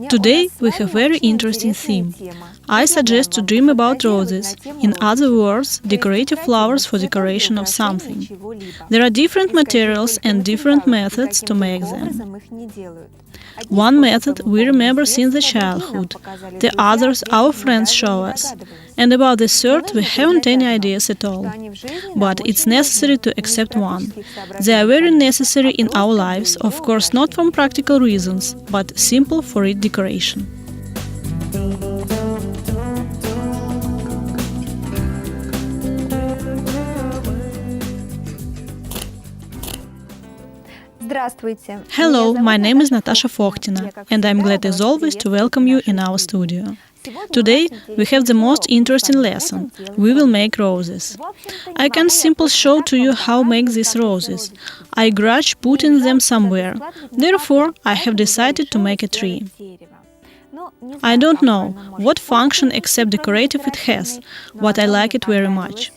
Today we have very interesting theme. I suggest to dream about roses, in other words, decorative flowers for decoration of something. There are different materials and different methods to make them. One method we remember since the childhood, the others our friends show us, and about the third we haven't any ideas at all. But it's necessary to accept one. They are very necessary in our lives, of course not from practical reasons, but simple for its decoration. Hello, my name is Natasha Fokhtina, and I'm glad as always to welcome you in our studio. Today we have the most interesting lesson. We will make roses. I can simply show to you how make these roses. I grudge putting them somewhere. Therefore, I have decided to make a tree. I don't know what function except decorative it has, but I like it very much.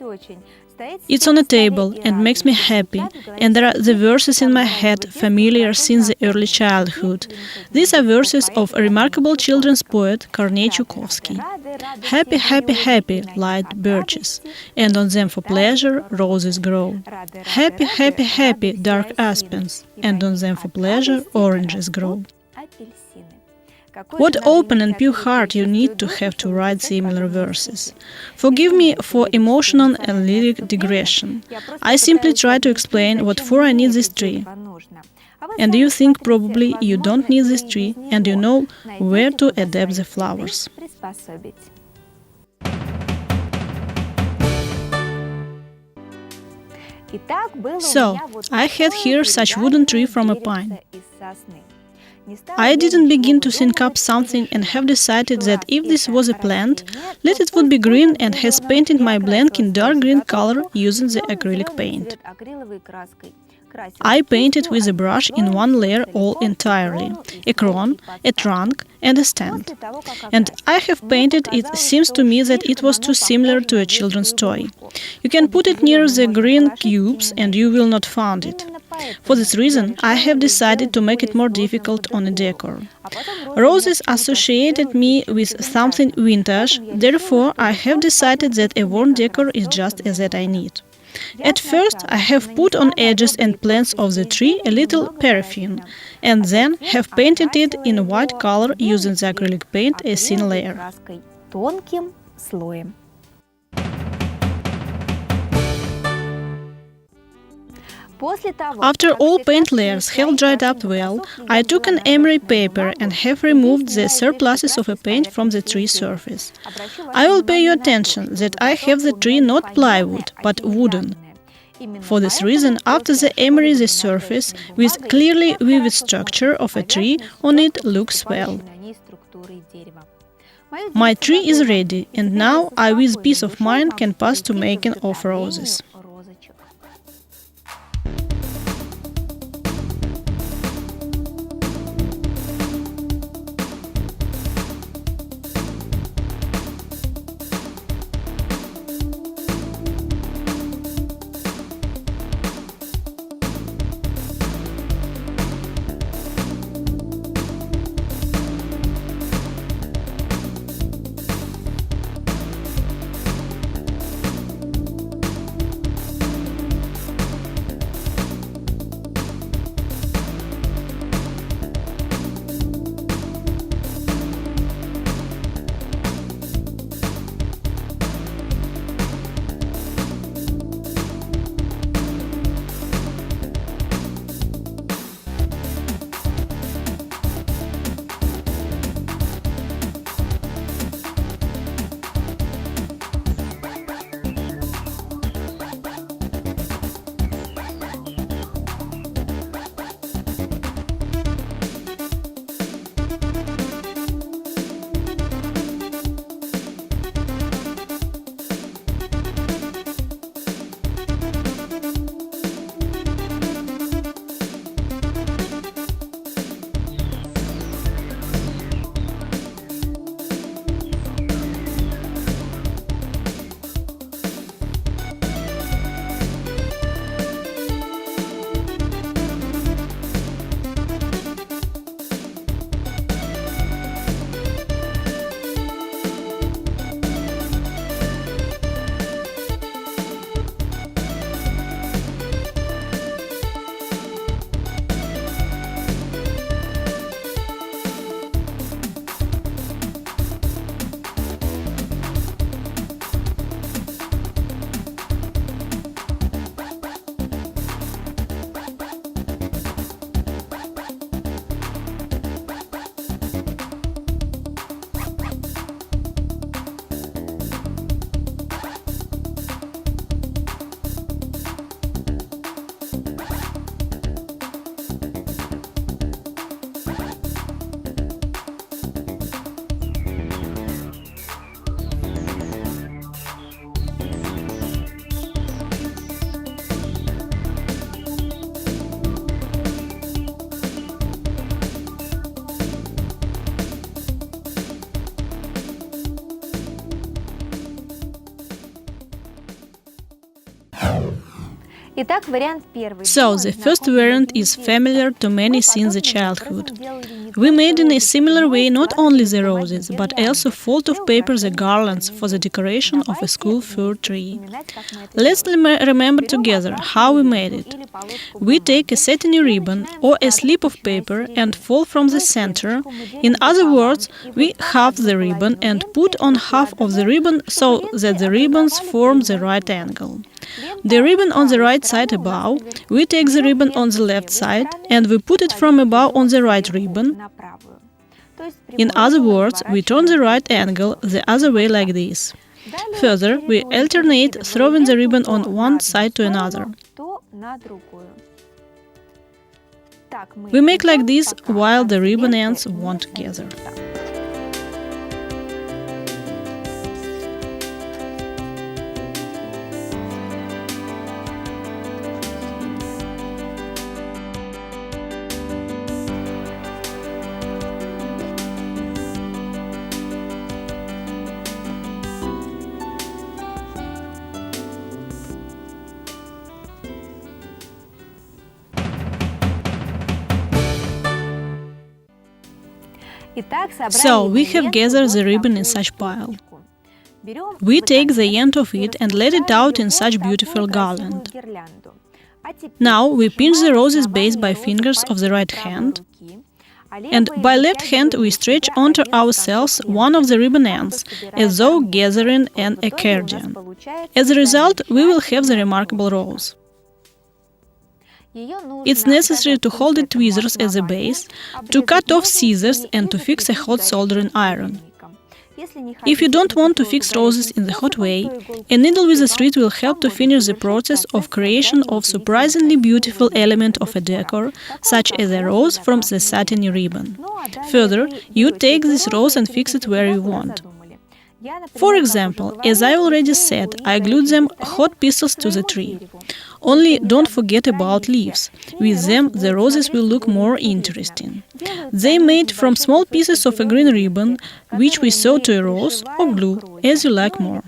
It's on a table and makes me happy, and there are the verses in my head familiar since the early childhood. These are verses of a remarkable children's poet Kornei Chukovsky. Happy, happy, happy, light birches, and on them for pleasure roses grow. Happy, happy, happy, dark aspens, and on them for pleasure oranges grow. What open and pure heart you need to have to write similar verses. Forgive me for emotional and lyric digression. I simply try to explain what for I need this tree. And you think probably you don't need this tree and you know where to adapt the flowers. So, I had here such wooden tree from a pine. I didn't begin to think up something and have decided that if this was a plant, let it would be green and has painted my blank in dark green color using the acrylic paint. I painted with a brush in one layer all entirely, a crown, a trunk and a stand. And I have painted it seems to me that it was too similar to a children's toy. You can put it near the green cubes and you will not find it. For this reason, I have decided to make it more difficult on a decor. Roses associated me with something vintage, therefore I have decided that a worn decor is just as that I need. At first, I have put on edges and plants of the tree a little paraffin, and then have painted it in a white color using the acrylic paint a thin layer. After all paint layers have dried up well, I took an emery paper and have removed the surpluses of a paint from the tree surface. I will pay your attention that I have the tree not plywood, but wooden. For this reason, after the emery the surface, with clearly vivid structure of a tree on it looks well. My tree is ready, and now I with peace of mind can pass to making of roses. So, the first variant is familiar to many since the childhood. We made in a similar way not only the roses, but also fold of paper the garlands for the decoration of a school fir tree. Let's remember together how we made it. We take a satiny ribbon or a slip of paper and fold from the center. In other words, we halve the ribbon and put on half of the ribbon so that the ribbons form the right angle. The ribbon on the right side above, we take the ribbon on the left side and we put it from above on the right ribbon. In other words, we turn the right angle the other way like this. Further, we alternate throwing the ribbon on one side to another. We make like this while the ribbon ends won't together. So, we have gathered the ribbon in such pile. We take the end of it and let it out in such beautiful garland. Now, we pinch the rose's base by fingers of the right hand, and by left hand we stretch onto ourselves one of the ribbon ends, as though gathering an accordion. As a result, we will have the remarkable rose. It's necessary to hold the tweezers at the base, to cut off scissors and to fix a hot soldering iron. If you don't want to fix roses in the hot way, a needle with a thread will help to finish the process of creation of surprisingly beautiful element of a decor, such as a rose from the satiny ribbon. Further, you take this rose and fix it where you want. For example, as I already said, I glued them hot pistils to the tree. Only don't forget about leaves. With them, the roses will look more interesting. They made from small pieces of a green ribbon, which we sew to a rose or glue, as you like more.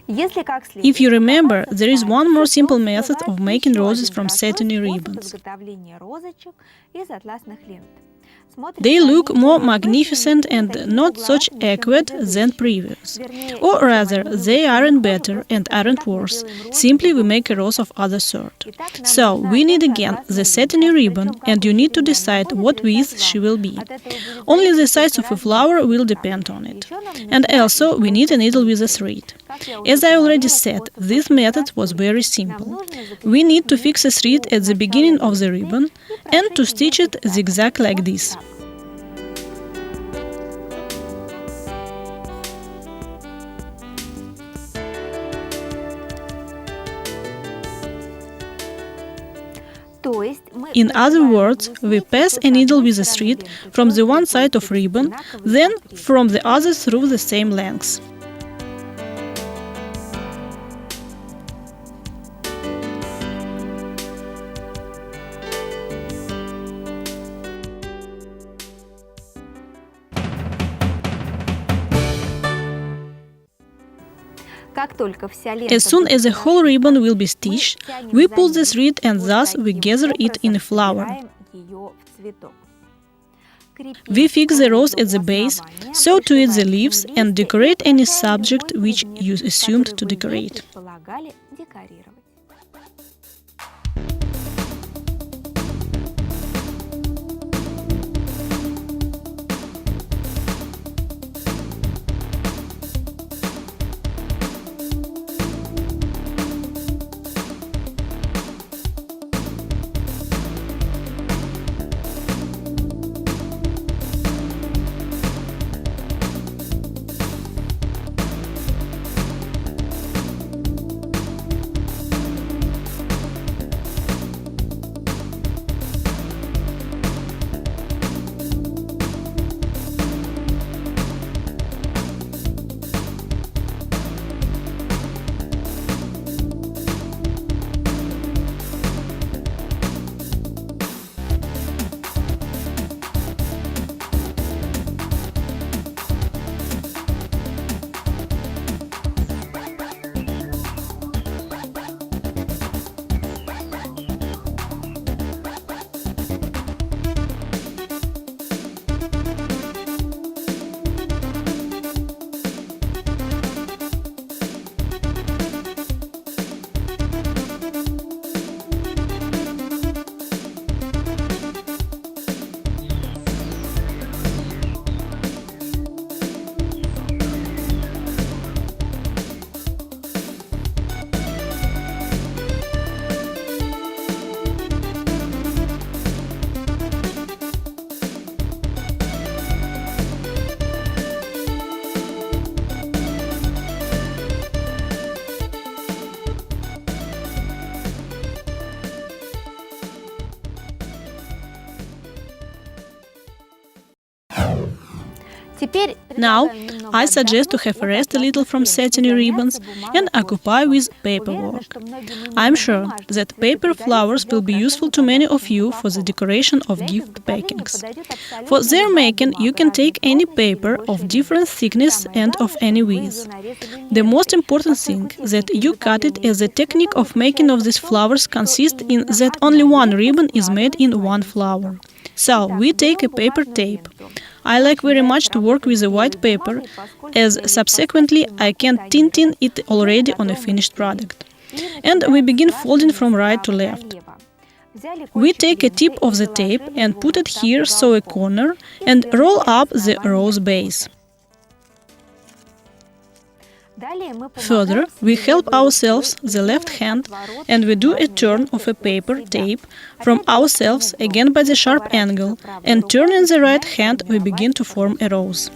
If you remember, there is one more simple method of making roses from satiny ribbons. They look more magnificent and not such awkward than previous. Or rather, they aren't better and aren't worse. Simply we make a rose of other sort. So, we need again the satiny ribbon, and you need to decide what width she will be. Only the size of a flower will depend on it. And also, we need a needle with a thread. As I already said, this method was very simple. We need to fix a thread at the beginning of the ribbon and to stitch it zigzag like this. In other words, we pass a needle with a thread from the one side of ribbon, then from the other through the same length. As soon as the whole ribbon will be stitched, we pull the thread and thus we gather it in a flower. We fix the rose at the base, sew to it the leaves and decorate any subject which you assumed to decorate. Now, I suggest to have a rest a little from satiny ribbons and occupy with paperwork. I'm sure that paper flowers will be useful to many of you for the decoration of gift packings. For their making, you can take any paper of different thickness and of any width. The most important thing that you cut it, as the technique of making of these flowers consists in that only one ribbon is made in one flower. So, we take a paper tape. I like very much to work with a white paper, as subsequently I can tintin it already on a finished product. And we begin folding from right to left. We take a tip of the tape and put it here, so a corner, and roll up the rose base. Further, we help ourselves the left hand and we do a turn of a paper tape from ourselves again by the sharp angle, and turning the right hand we begin to form a rose.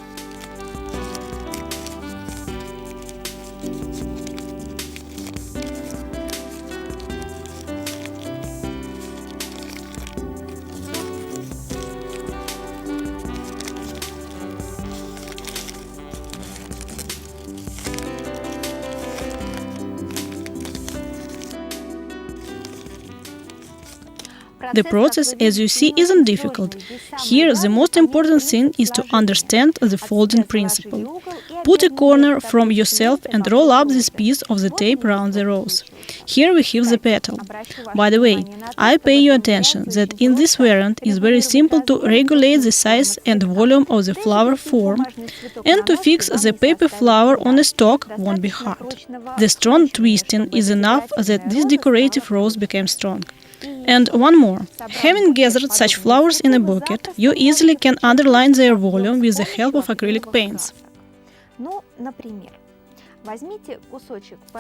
The process, as you see, isn't difficult. Here, the most important thing is to understand the folding principle. Put a corner from yourself and roll up this piece of the tape around the rose. Here we have the petal. By the way, I pay your attention that in this variant it's very simple to regulate the size and volume of the flower form, and to fix the paper flower on a stalk won't be hard. The strong twisting is enough that this decorative rose became strong. And one more. Having gathered such flowers in a bucket, you easily can underline their volume with the help of acrylic paints.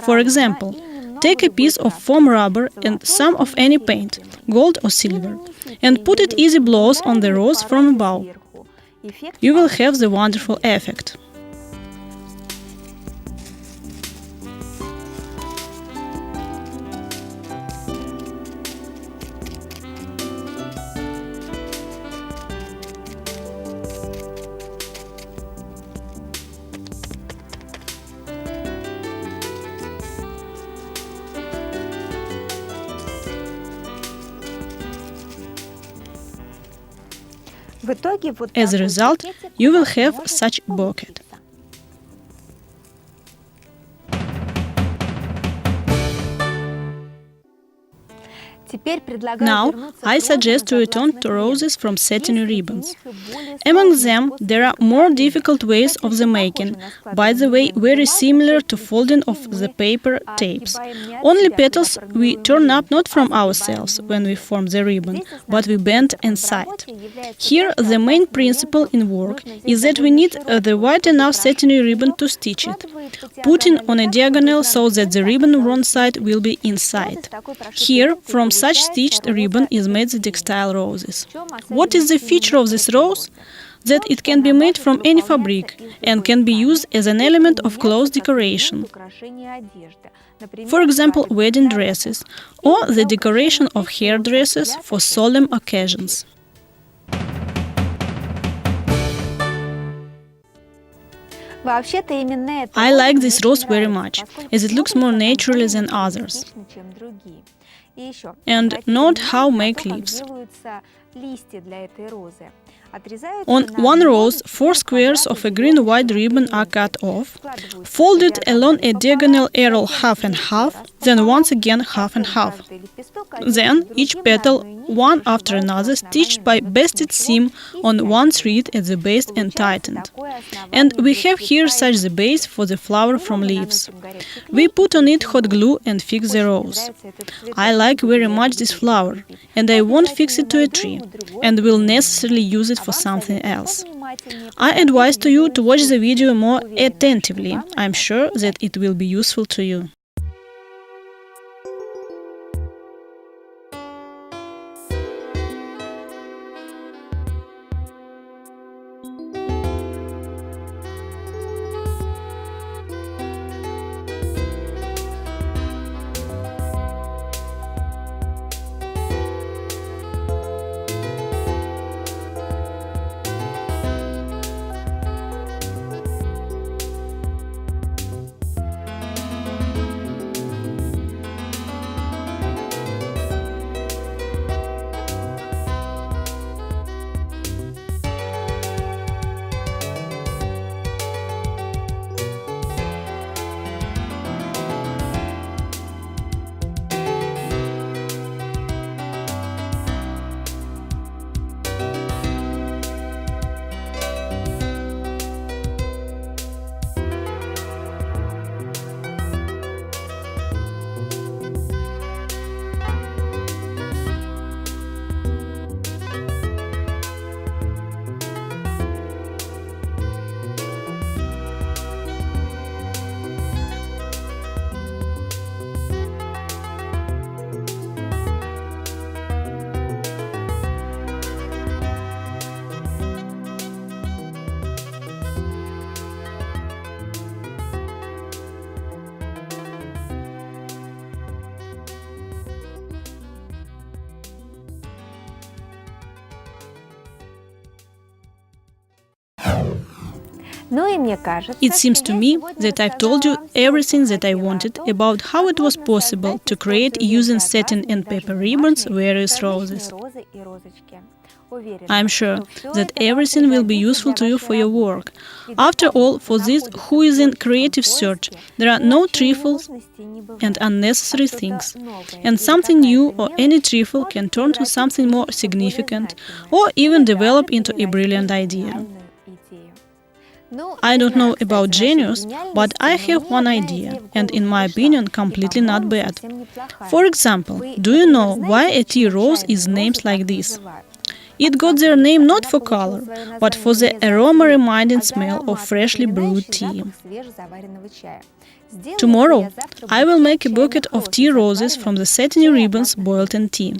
For example, take a piece of foam rubber and some of any paint, gold or silver, and put it easy blows on the rose from above. You will have the wonderful effect. As a result, you will have such a bouquet. Now, I suggest to return to roses from satiny ribbons. Among them, there are more difficult ways of the making, by the way, very similar to folding of the paper tapes. Only petals we turn up not from ourselves when we form the ribbon, but we bend inside. Here, the main principle in work is that we need the wide enough satiny ribbon to stitch it, putting on a diagonal so that the ribbon on one side will be inside. Here, from such stitched ribbon is made the textile roses. What is the feature of this rose? That it can be made from any fabric and can be used as an element of clothes decoration. For example, wedding dresses or the decoration of hairdresses for solemn occasions. I like this rose very much, as it looks more natural than others. And note how make leaves. On one rose, 4 squares of a green-white ribbon are cut off, folded along a diagonal arrow half and half, then once again half and half. Then, each petal, one after another, stitched by basted seam on one thread at the base and tightened. And we have here such the base for the flower from leaves. We put on it hot glue and fix the rose. I like very much this flower, and I won't fix it to a tree, and will necessarily use it for something else. I advise to you to watch the video more attentively. I'm sure that it will be useful to you. It seems to me that I've told you everything that I wanted about how it was possible to create using satin and paper ribbons various roses. I'm sure that everything will be useful to you for your work. After all, for this who is in creative search, there are no trifles and unnecessary things. And something new or any trifle can turn to something more significant or even develop into a brilliant idea. I don't know about genius, but I have one idea, and in my opinion, completely not bad. For example, do you know why a tea rose is named like this? It got their name not for color, but for the aroma-reminding smell of freshly brewed tea. Tomorrow, I will make a bouquet of tea roses from the satiny ribbons boiled in tea.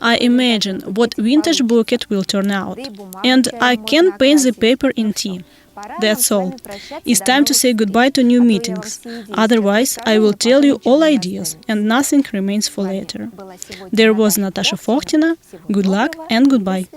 I imagine what vintage bouquet will turn out, and I can paint the paper in tea. That's all. It's time to say goodbye to new meetings. Otherwise, I will tell you all ideas, and nothing remains for later. There was Natasha Fokhtina. Good luck and goodbye.